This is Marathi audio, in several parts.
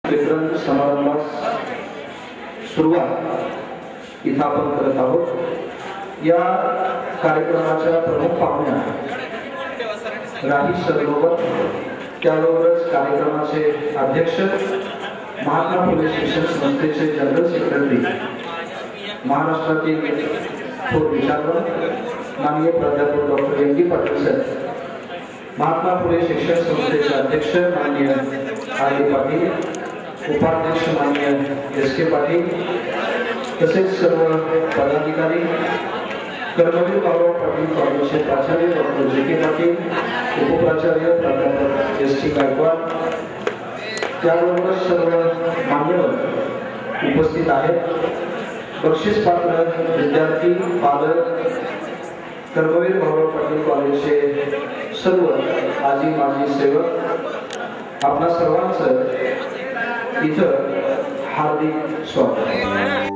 वितरण समारंभास सुरुवात इथं आपण करत आहोत। या कार्यक्रमाच्या प्रमुख पाहुण्या राही सरोवर, त्याबरोबरच कार्यक्रमाचे अध्यक्ष, महात्मा फुले शिक्षण संस्थेचे जनरल सेक्रेटरी, महाराष्ट्रातील थोर विचारवंत माननीय प्राध्यापक doctor M D Patil sir, Mahatma Phule शिक्षण संस्थेचे अध्यक्ष माननीय आर डी पाटील, उपाध्यक्ष माननीय एस के पाटील, तसेच सर्व पदाधिकारी, कर्मवीर बाबा पाटील कॉलेजचे प्राचार्य डॉक्टर जे के पाटील, उपप्राचार्य प्राध्यापक एस टी गायकवाड, त्याबरोबर सर्व मान्यवर उपस्थित आहेत। बक्षीस पात्र विद्यार्थी, पालक, कर्मवीर बाबा पाटील कॉलेजचे सर्व आजी माजी सेवक, आपणा सर्वांचं इथं हार्दिक स्वागत।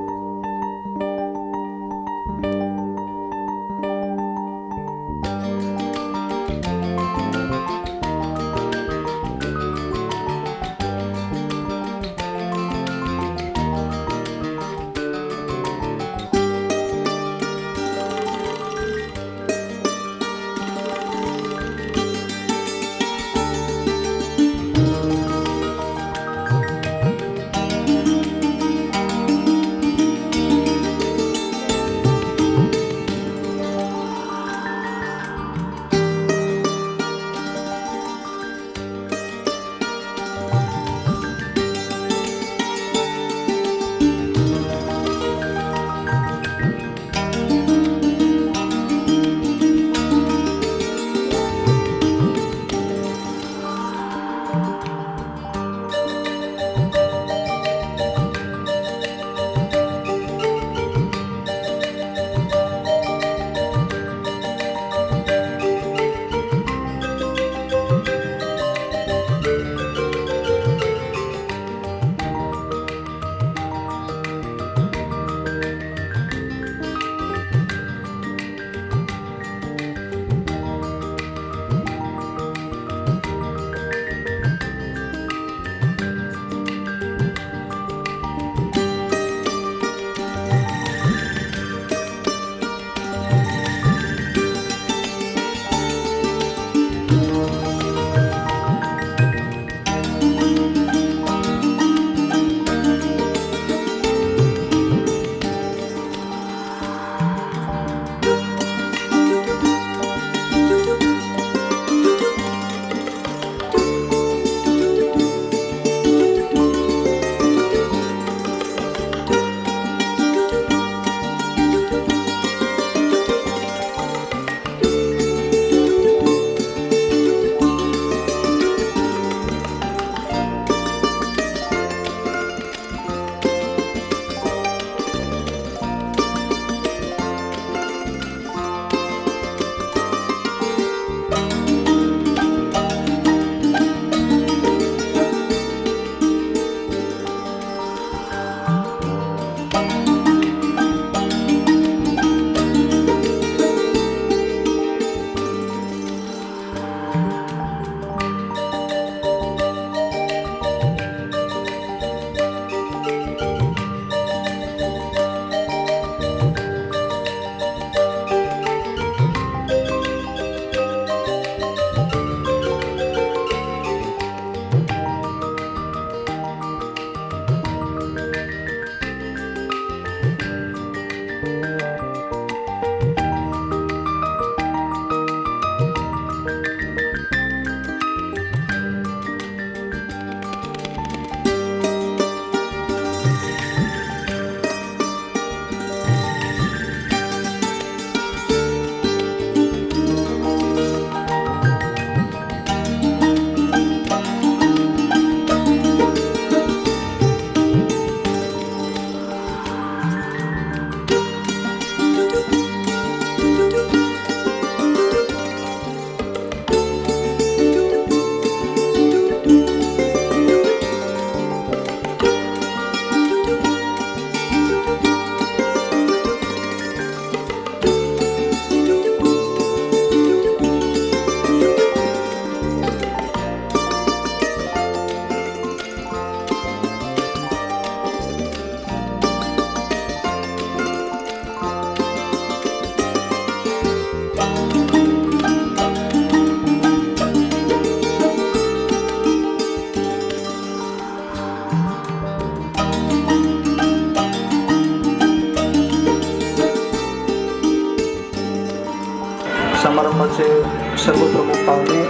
सर्व प्रमुख पाहुणे,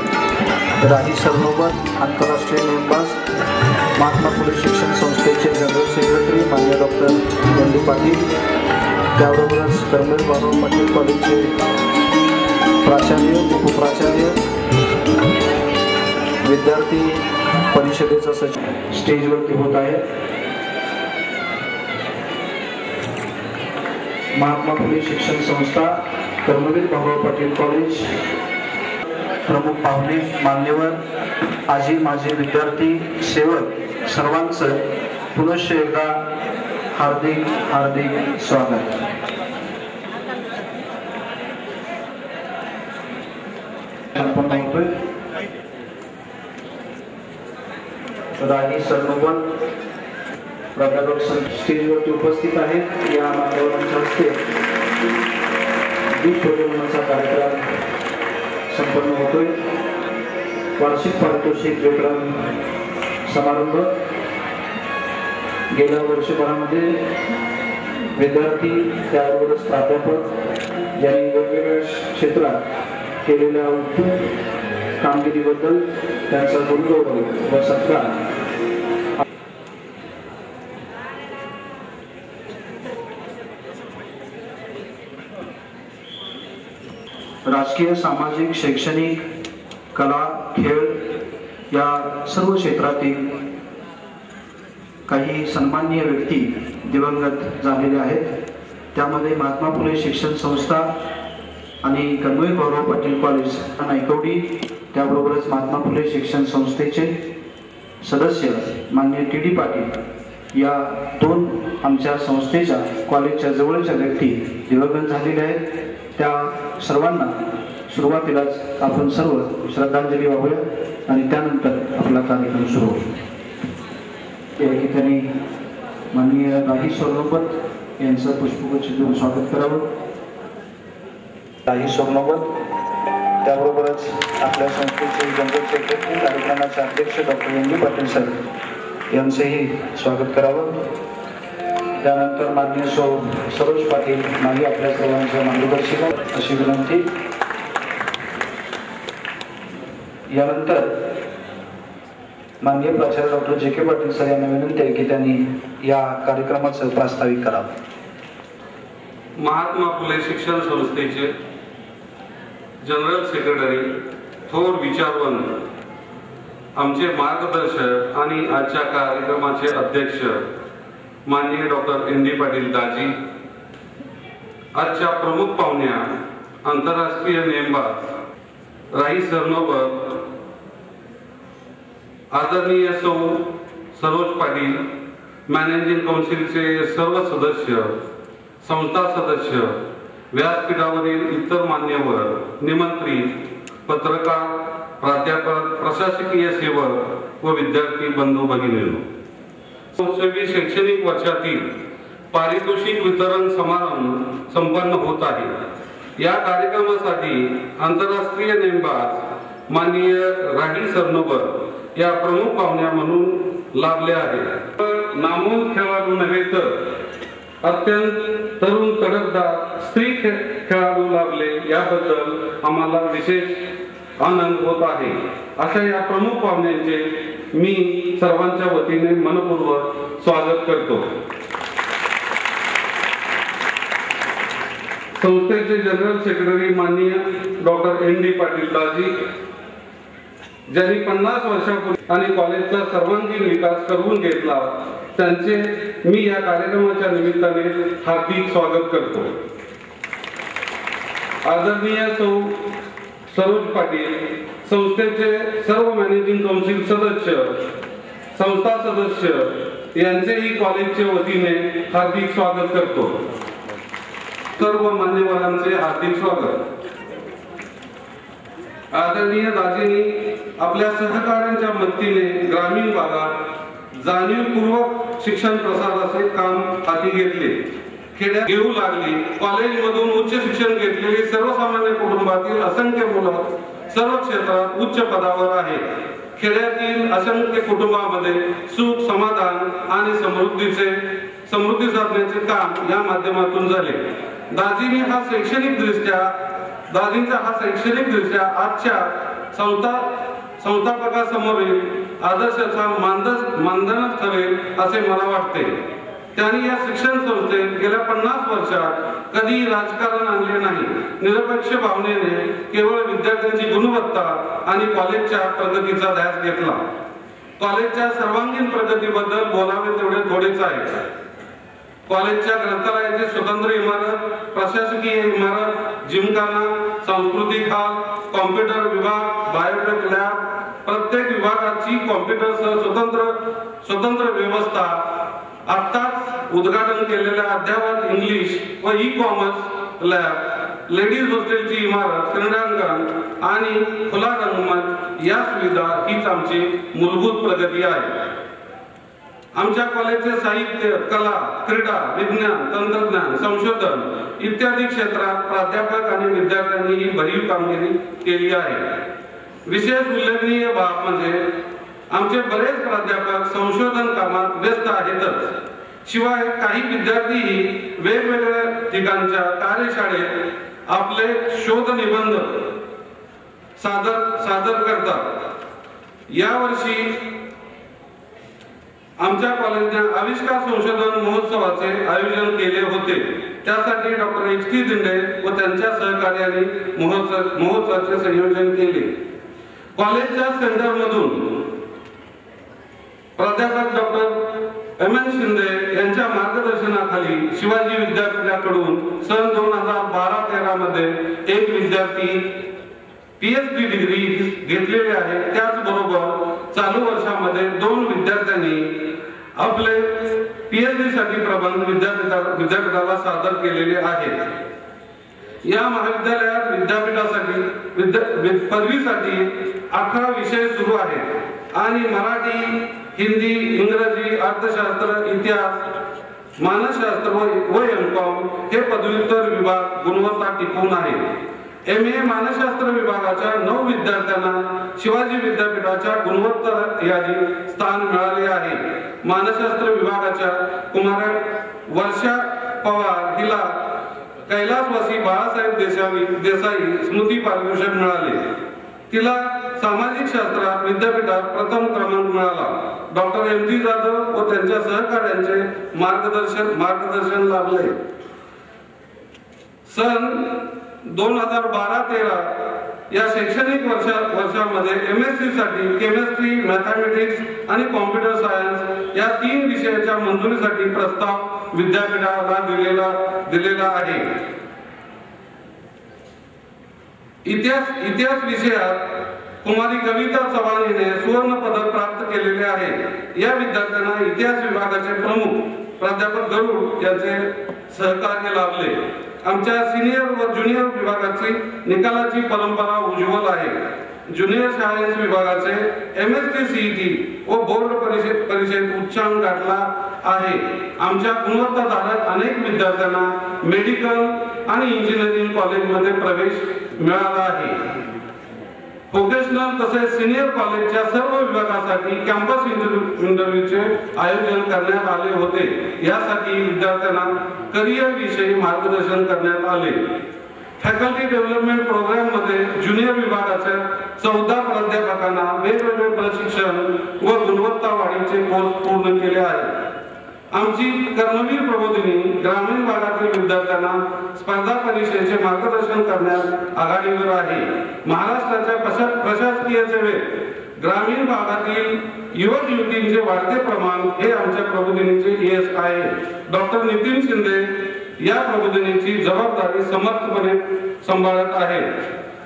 राही सरनोबत, आंतरराष्ट्रीय नेमबाज, महात्मा फुले शिक्षण संस्थेचे जनरल सेक्रेटरी माननीय डॉक्टर एन.डी. पाटील, त्याबरोबरच कर्मवीर भाऊराव पाटील कॉलेजचे प्राचार्य, उपप्राचार्य, विद्यार्थी परिषदेचा सचिव स्टेजवरती होत आहे. महात्मा फुले शिक्षण संस्था, कर्मवीर भाऊराव पाटील कॉलेज, प्रमुख पाहुणे, मान्यवर, आजी माजी विद्यार्थी, सेवक सर्वांचं पुनश्च एकदा हार्दिक हार्दिक स्वागत. राही सरनोबत प्राध्यापक स्टेजवरती उपस्थित आहेत. या मान्यवरांच्या हस्ते दीप प्रज्वलनाचा कार्यक्रम संपन्न होतोय. वार्षिक पारितोषिक वितरण समारंभ गेल्या वर्षभरामध्ये विद्यार्थी, त्याबरोबरच प्राध्यापक यांनी वेगवेगळ्या क्षेत्रात केलेल्या उत्तम कामगिरीबद्दल त्यांचा गुणगौरव व सत्कार राजकीय, सामाजिक, शैक्षणिक, कला, खेळ या सर्व क्षेत्रातील काही सन्माननीय व्यक्ती दिवंगत झालेले आहेत. त्यामध्ये महात्मा फुले शिक्षण संस्था आणि कर्मवीर भाऊराव पाटील कॉलेज नायकवडी, त्याबरोबरच महात्मा फुले शिक्षण संस्थेचे सदस्य माननीय टी.डी. पाटील या दोन आमच्या संस्थेच्या कॉलेजच्या जवळच्या व्यक्ती दिवंगत झालेल्या आहेत. त्या सर्वांना सुरुवातीलाच आपण सर्व श्रद्धांजली वाहूया आणि त्यानंतर आपला कार्यक्रम सुरू होईल. या ठिकाणी माननीय राही सरनोबत यांचं पुष्पगुच्छ देऊन स्वागत करावं. राही सरनोबत, त्याबरोबरच आपल्या संस्थेचे जनरल सेक्रेटरी, कार्यक्रमाचे अध्यक्ष डॉक्टर एन.डी. पाटील सर यांचंही स्वागत करावं. त्यानंतर माननीय सरोज पाटील मागे आपल्या सर्वांच्या मार्गदर्शिका अशी विनंती. यानंतर माननीय प्राचार्य डॉक्टर जे.के. पाटील सर यांना विनंती आहे की त्यांनी या कार्यक्रमाचं प्रास्ताविक करावं. महात्मा फुले शिक्षण संस्थेचे जनरल सेक्रेटरी, थोर विचारवंत, आमचे मार्गदर्शक आणि आजच्या कार्यक्रमाचे अध्यक्ष माननीय डॉक्टर एन.डी. पाटील दाजी, आजच्या प्रमुख पाहुण्या, आंतरराष्ट्रीय नेमबाज राही सरनोबत, आदरणीय सौ सरोज पाटील, मॅनेजिंग काउन्सिलचे सर्व सदस्य, संस्था सदस्य, व्यासपीठावरील इतर मान्यवर, निमंत्रित, पत्रकार, प्राध्यापक, प्रशासकीय सेवक व विद्यार्थी बंधू भगिनींनो, शैक्षणिक वर्षातील पारितोषिक वितरण समारंभ संपन्न होत आहे. या कार्यक्रमासाठी आंतरराष्ट्रीय नेमबाज माननीय राही सरनोबत या प्रमुख पाहुण्या म्हणून लाभले आहेत. नामवंत खेळाडू नव्हे तर अत्यंत तरुण तडफदार स्त्री खेळाडू लाभले, याबद्दल आम्हाला विशेष आनंद होत आहे. अशा या प्रमुख पाहुण्यांचे मी सर्वांच्या वतीने मनपूर्वक स्वागत करतो. संस्थेचे जनरल सेक्रेटरी माननीय डॉक्टर एन.डी. पाटील दाजी, ज्यांनी 50 वर्षापूर्वी आणि कॉलेजचा सर्वांगीण विकास करून घेतला, त्यांचे मी या कार्यक्रमाच्या निमित्ताने हार्दिक स्वागत करतो. आदरणीय सरोज पाटील, संस्थेचे सर्व मॅनेजिंग काउन्सिल सदस्य, संस्था सदस्य यांचेही कॉलेजच्या वतीने हार्दिक स्वागत करतो. सर्व मान्यवरांचे हार्दिक स्वागत. आदरणीय दाजींनी आपल्या सहकाऱ्यांच्या मदतीने ग्रामीण भागात जाणीवपूर्वक शिक्षण प्रसाराचे काम हाती घेतले. खेड्यात घेऊ लागली. कॉलेजमधून उच्च शिक्षण घेतलेली सर्वसामान्य कुटुंबातील असंख्य मुलं सर्व क्षेत्रात उच्च पदावर आहेत. खेड्यातील असंख्य कुटुंबामध्ये सुख, समाधान आणि समृद्धी साधण्याचे काम या माध्यमातून झाले. दाजीने हा शैक्षणिक दृष्ट्या दाजींचा हा शैक्षणिक दृष्ट्या आजच्या संस्थापकासमोरील आदर्शाचा मानदंड ठरेल असे मला वाटते. त्यांनी या शिक्षण संस्थेत गेल्या 50 वर्षात कधी राजकारण आणले नाही. निरपेक्ष भावनेने केवळ विद्यार्थ्यांची गुणवत्ता आणि कॉलेजच्या प्रगतीचा ध्यास घेतला. कॉलेजच्या सर्वांगीण प्रगतीबद्दल बोलावे तेवढे थोडेच आहे. कॉलेजच्या ग्रंथालयाची स्वतंत्र इमारत, प्रशासकीय इमारत, जिमखाना, सांस्कृतिक हॉल, कॉम्प्युटर विभाग, बायोटेक लॅब, प्रत्येक विभागाची कॉम्प्युटरसह स्वतंत्र व्यवस्था, आत्ताच उद्घाटन केलेल्या अद्ययावत इंग्लिश व ई कॉमर्स लॅब, लेडीज हॉस्टेलची इमारत, क्रीडांगण आणि खुला रंगमंच या सुविधा हीच आमची मूलभूत प्रगती आहे. आमच्या कॉलेजचे साहित्य, कला, क्रीडा, विज्ञान, तंत्रज्ञान, संशोधन इत्यादी क्षेत्रात प्राध्यापक आणि विद्यार्थ्यांनी ही भरीव कामगिरी केली आहे. विशेष उल्लेखनीय बाब म्हणजे आमचे बरेच प्राध्यापक संशोधन कामात व्यस्त आहेतच, शिवाय काही विद्यार्थीही वेगवेगळ्या ठिकाणच्या कार्यशाळेत आपले शोध निबंध सादर करतात. यावर्षी आमच्या कॉलेजने आविष्कार संशोधन महोत्सवाचे आयोजन केले होते. त्यासाठी डॉक्टर HT दिंडे व त्यांच्या सहकार्याने महोत्सवाचे संयोजन केले. कॉलेजच्या सेंटरमधून प्राध्यापक डॉक्टर MN शिंदे यांच्या मार्गदर्शनाखाली शिवाजी विद्यापीठाकडून सन 2012-13 मध्ये एक विद्यार्थी PhD डिग्री घेतलेली आहे. त्याचबरोबर चालू वर्षामध्ये 2 विद्यार्थ्यांनी आपले PhD साठी प्रबंध विद्यापीठाला सादर केलेले आहेत. या महाविद्यालयात विद्यापीठासाठी पदवीसाठी 18 विषय सुरू आहेत आणि मराठी, हिंदी, इंग्रजी, अर्थशास्त्र, इतिहास, मानसशास्त्र व M.Com हे पदव्युत्तर विभाग गुणवत्ता टिकवून आहे. MA मानसशास्त्र विभागाच्या 9 विद्यार्थ्यांना शिवाजी विद्यापीठाच्या गुणवत्ता यादीत स्थान मिळाले आहे. मानसशास्त्र विभागाच्या कुमार वर्षा पवार हिला कैलासवासी बाळासाहेब देसाई स्मृती पारितोषिक मिळाले. तिला सामाजिक शास्त्रात विद्यापीठात प्रथम क्रमांक मिळाला. डॉक्टर MG जाधव व त्यांच्या सहकार्यांचे मार्गदर्शन लाभले. सन 2012-13 या शैक्षणिक वर्षामध्ये MSc साठी केमिस्ट्री, मॅथमॅटिक्स आणि कॉम्प्युटर सायन्स या 3 विषयाच्या मंजुरीसाठी प्रस्ताव विद्यापीठाला दिलेला आहे. इतिहास विषयात कुमारी कविता चव्हाण हिने सुवर्ण पदक प्राप्त केलेले आहे. या विद्यार्थ्यांना इतिहास विभागाचे प्रमुख प्राध्यापक गरुड यांचे सहकार्य लाभले. आमच्या सिनियर व ज्युनियर विभागाची निकालाची परंपरा उज्ज्वल आहे. ज्युनियर सायन्स विभागाचे MSc CET व बोर्ड परीक्षेत उच्चांक गाठला आहे. आमच्या गुणवत्ताधारक अनेक विद्यार्थ्यांना मेडिकल आणि इंजिनिअरिंग कॉलेजमध्ये प्रवेश मिळाला आहे. प्रोफेशनल तसेच सिनियर कॉलेजच्या सर्व विभागासाठी कॅम्पस इंटरव्ह्यूचे आयोजन करण्यात आले होते. यासाठी विद्यार्थ्यांना करिअर विषयी मार्गदर्शन करण्यात आले. फॅकल्टी डेव्हलपमेंट प्रोग्राम मध्ये ज्युनियर विभागाच्या 14 प्राध्यापकांना वेगवेगळे प्रशिक्षण व गुणवत्ता वाढीचे कोर्स पूर्ण केले आहेत. आमची कर्मवीर प्रबोधिनी ग्रामीण भागातील विद्यार्थ्यांना स्पर्धा परीक्षेचे मार्गदर्शन करण्यात आघाडीवर आहे. महाराष्ट्राच्या प्रशासकीय सेवेत ग्रामीण भागातील युवक युवतींचे वाढते प्रमाण हे आमच्या प्रबोधिनीचे यश आहे. डॉक्टर नितीन शिंदे या प्रबोधिनीची जबाबदारी समर्थपणे सांभाळत आहेत.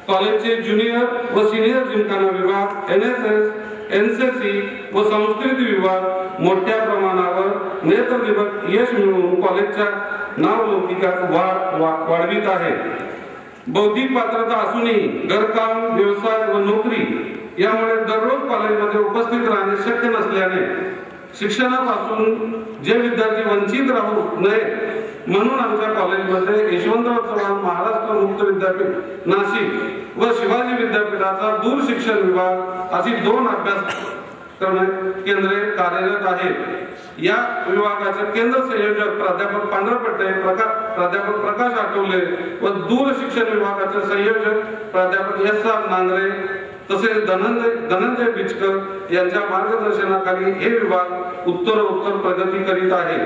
कॉलेजचे ज्युनियर व सिनियर जिमखाना विभाग, NSS, NCC व संस्कृती विभाग मोठ्या प्रमाणावर नेत्रदीपक यश मिळवून कॉलेजच्या नावलौकिकात वाढवित आहे. बौद्धिक पात्रता असूनही घरकाम, व्यवसाय व नोकरी यामुळे दररोज कॉलेजमध्ये उपस्थित राहणे शक्य नसल्याने शिक्षणापासून जे विद्यार्थी वंचित राहू नये म्हणून आमच्या कॉलेजमध्ये यशवंतराव चव्हाण महाराष्ट्र मुक्त विद्यापीठ नाशिक व शिवाजी विद्यापीठाचा दूर शिक्षण विभाग अशी 2 केंद्रे कार्यरत आहेत। या विभागाचे केंद्र संयोजक प्राध्यापक पांढरपट्टे, प्राध्यापक प्रकाश आठवले व दूर शिक्षण विभागाचे संयोजक प्राध्यापक S.R. नांगरे तसेच धनंजय बिचकर यांच्या मार्गदर्शनाखाली हे विभाग उत्तरोत्तर प्रगती करीत आहे।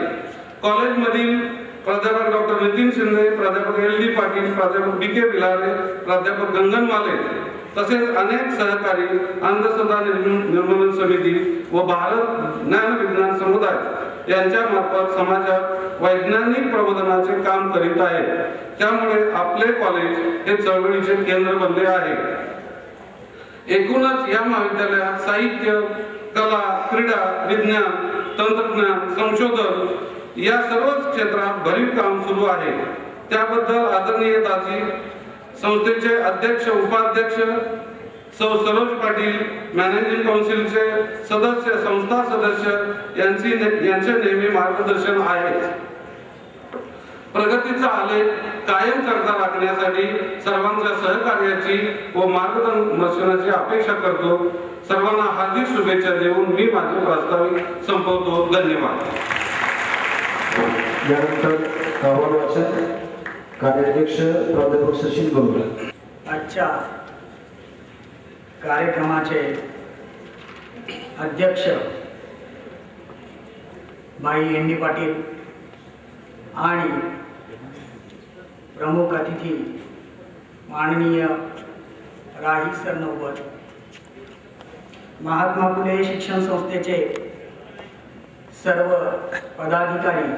कॉलेजमधील प्राध्यापक डॉक्टर नितीन शिंदे, प्राध्यापक L.D. पाटील, प्राध्यापक B.K. बिलारे, प्राध्यापक गंगनवाले तसेच अनेक सहकारी अंधश्रद्धा निर्मूलन समिती व भारत ज्ञान विज्ञान समुदाय यांच्या मार्फत समाजात वैज्ञानिक प्रबोधनाचे काम करीत आहे। त्यामुळे आपले कॉलेज हे चळवळीचे केंद्र बनले आहे। एकूणच या महाविद्यालयात साहित्य, कला, क्रीडा, विज्ञान, तंत्रज्ञान, संशोधन या सर्वच क्षेत्रात भरीव काम सुरू आहे। त्याबद्दल आदरणीय दाजी संस्थेचे अध्यक्ष, उपाध्यक्ष सौ सरोज पाटील, मॅनेजिंग काउन्सिलचे सदस्य, संस्था सदस्य यांचे नेहमी मार्गदर्शन आहे। प्रगतीचा आलेख कायम चढता राखण्यासाठी सर्वांच्या सहकार्याची व मार्गदर्शनाची अपेक्षा करतो। सर्वांना हार्दिक शुभेच्छा देऊन मी माझे प्रास्ताविक संपवतो। धन्यवाद। यानंतर अहवाल वाचन कार्याध्यक्ष प्राध्यापक सचिन गोरे। आजच्या कार्यक्रमाचे अध्यक्ष भाई N.D. पाटील आणि प्रमुख अतिथी माननीय राही सर नव्वद, महात्मा फुले शिक्षण संस्थेचे सर्व पदाधिकारी